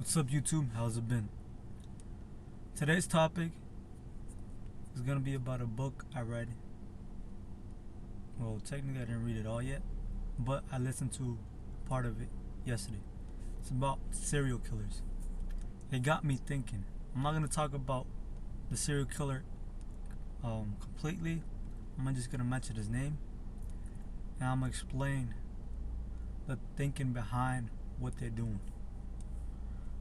What's up, YouTube? How's it been? Today's topic is gonna be about a book I read. Well, technically I didn't read it all yet, but I listened to part of it yesterday. It's about serial killers. It got me thinking. I'm not gonna talk about the serial killer completely. I'm just gonna mention his name, and I'm gonna explain the thinking behind what they're doing.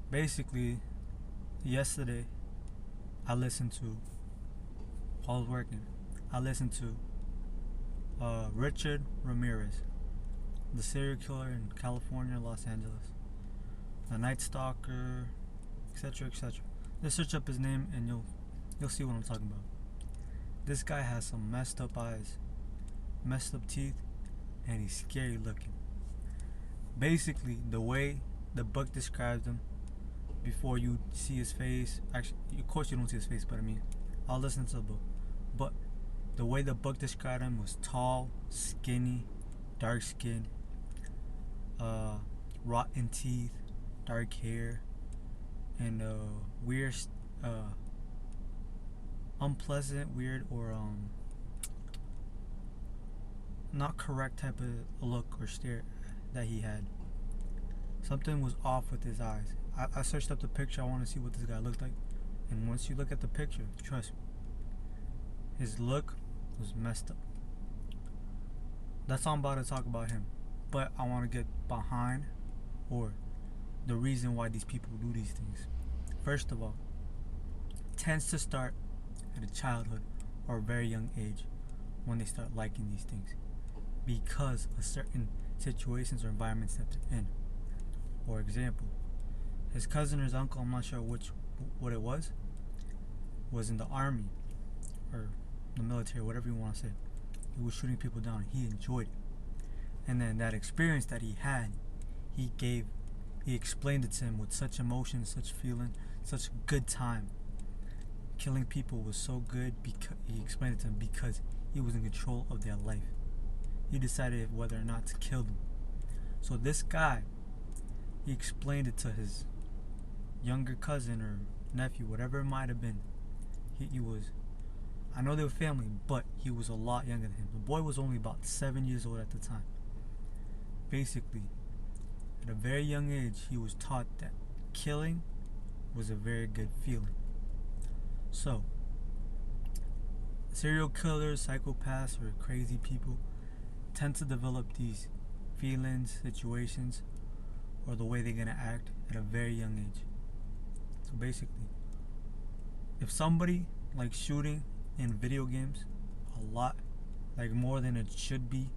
Basically, yesterday I listened to, while I was working, I listened to Richard Ramirez, the serial killer in California, Los Angeles, the Night Stalker, etc., etc. Just search up his name and you'll see what I'm talking about. This guy has some messed up eyes, messed up teeth, and he's scary looking. Basically, the way the book describes him, before you see his face, actually, of course you don't see his face, but I mean, I'll listen to the book. But the way the book described him was tall, skinny, dark skin, rotten teeth, dark hair, and weird, unpleasant, weird, or not correct type of look or stare that he had. Something was off with his eyes. I searched up the picture. I want to see what this guy looked like. And once you look at the picture, trust me, his look was messed up. That's all I'm about to talk about him. But I want to get behind, or the reason why these people do these things. First of all, it tends to start at a childhood or a very young age when they start liking these things, because of certain situations or environments that they're in. For example, his cousin or his uncle, I'm not sure what it was in the army or the military, whatever you want to say. He was shooting people down. He enjoyed it. And then that experience that he had, he explained it to him with such emotion, such feeling, such good time. Killing people was so good because he explained it to him because he was in control of their life. He decided whether or not to kill them. So this guy, he explained it to his younger cousin or nephew, whatever it might have been. He was, I know they were family, but he was a lot younger than him. The boy was only about 7 years old at the time. Basically, at a very young age, he was taught that killing was a very good feeling. So, serial killers, psychopaths, or crazy people tend to develop these feelings, situations, or the way they're gonna act at a very young age. So basically, if somebody likes shooting in video games a lot, like more than it should be,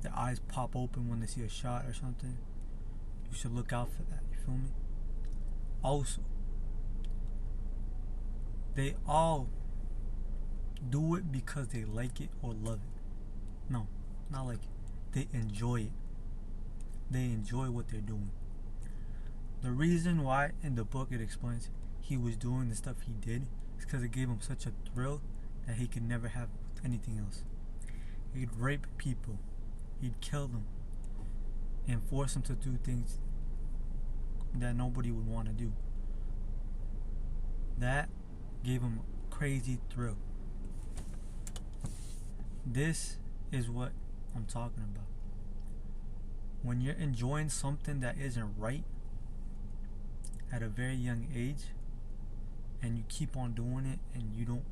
their eyes pop open when they see a shot or something, you should look out for that, you feel me? Also, they all do it because they like it or love it. No, not like it. They enjoy it. They enjoy what they're doing. The reason why in the book it explains he was doing the stuff he did is because it gave him such a thrill that he could never have with anything else. He'd rape people, he'd kill them, and force them to do things that nobody would want to do. That gave him a crazy thrill. This is what I'm talking about. When you're enjoying something that isn't right at a very young age, and you keep on doing it and you don't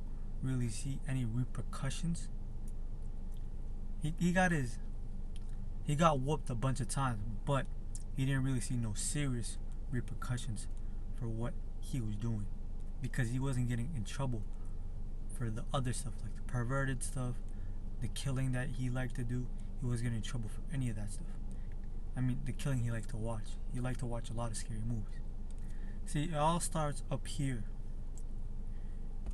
really see any repercussions, he got whooped a bunch of times, but he didn't really see no serious repercussions for what he was doing, because he wasn't getting in trouble for the other stuff, like the perverted stuff, the killing that he liked to do. He wasn't getting in trouble for any of that stuff. I mean, the killing he liked to watch. He liked to watch a lot of scary movies. See, it all starts up here,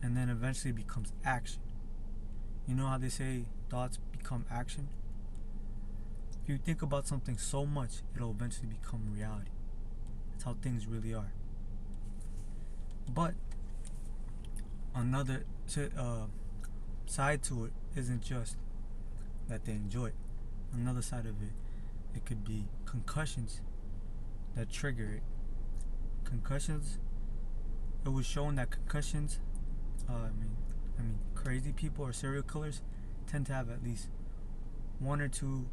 and then eventually becomes action. You know how they say thoughts become action? If you think about something so much, it'll eventually become reality. That's how things really are. But another side to it isn't just that they enjoy it. Another side of it, it could be concussions that trigger it. concussions, it was shown that concussions, crazy people or serial killers tend to have at least one or two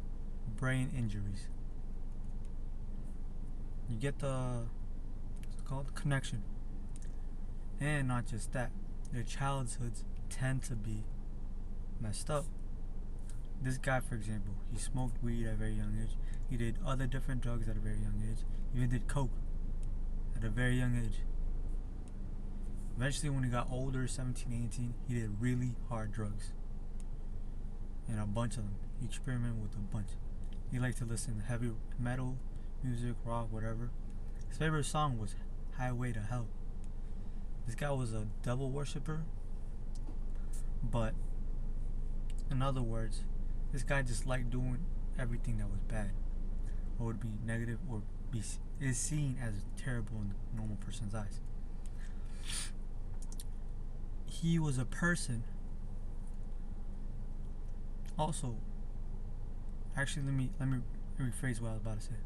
brain injuries. You get the, what's it called, connection. And not just that, their childhoods tend to be messed up. This guy, for example, he smoked weed at a very young age. He did other different drugs at a very young age. He even did coke at a very young age. Eventually, when he got older, 17, 18, he did really hard drugs. And a bunch of them. He experimented with a bunch. He liked to listen to heavy metal, music, rock, whatever. His favorite song was Highway to Hell. This guy was a devil worshiper. But, in other words, this guy just liked doing everything that was bad, or would be negative, or is seen as terrible in a normal person's eyes. He was a person. Also, actually, let me rephrase what I was about to say.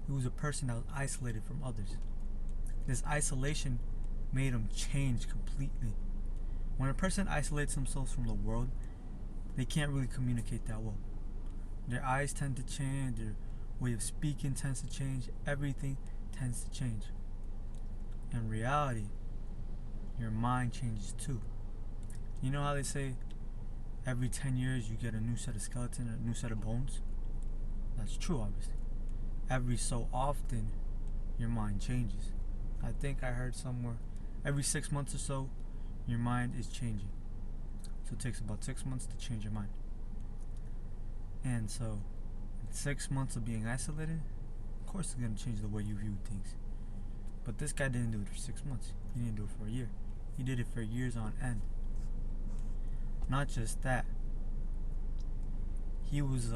He was a person that was isolated from others. This isolation made him change completely. When a person isolates themselves from the world, they can't really communicate that well. Their eyes tend to change, their way of speaking tends to change, everything tends to change. In reality, your mind changes too. You know how they say every 10 years you get a new set of skeleton, a new set of bones? That's true, obviously. Every so often, your mind changes. I think I heard somewhere every 6 months or so, your mind is changing. So it takes about 6 months to change your mind. And so, in 6 months of being isolated, of course it's going to change the way you view things. But this guy didn't do it for 6 months. He didn't do it for a year. He did it for years on end. Not just that. He was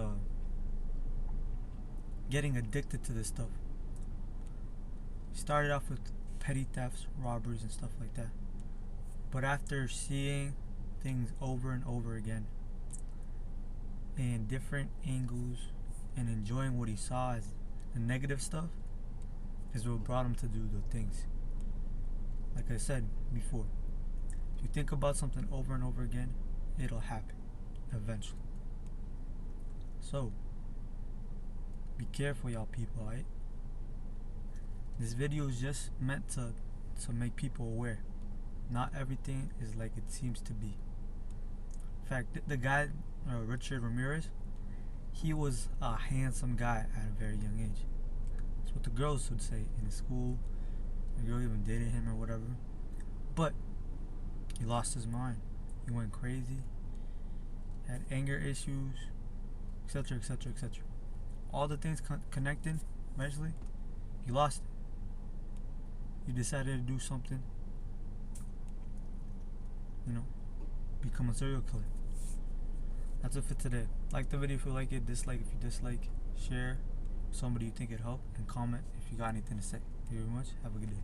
getting addicted to this stuff. He started off with petty thefts, robberies, and stuff like that. But after seeing things over and over again in different angles and enjoying what he saw as the negative stuff, is what brought him to do the things. Like I said before, if you think about something over and over again, it'll happen eventually. So be careful, y'all people, alright? This video is just meant to make people aware. Not everything is like it seems to be. In fact, the guy, Richard Ramirez, he was a handsome guy at a very young age. That's what the girls would say in school. The girl even dated him or whatever. But he lost his mind. He went crazy. Had anger issues, etc., etc., etc. All the things connected, eventually, he lost it. He decided to do something, become a serial killer. That's it for today. Like the video if you like it, dislike if you dislike, share with somebody you think it'd help, and comment if you got anything to say. Thank you very much. Have a good day.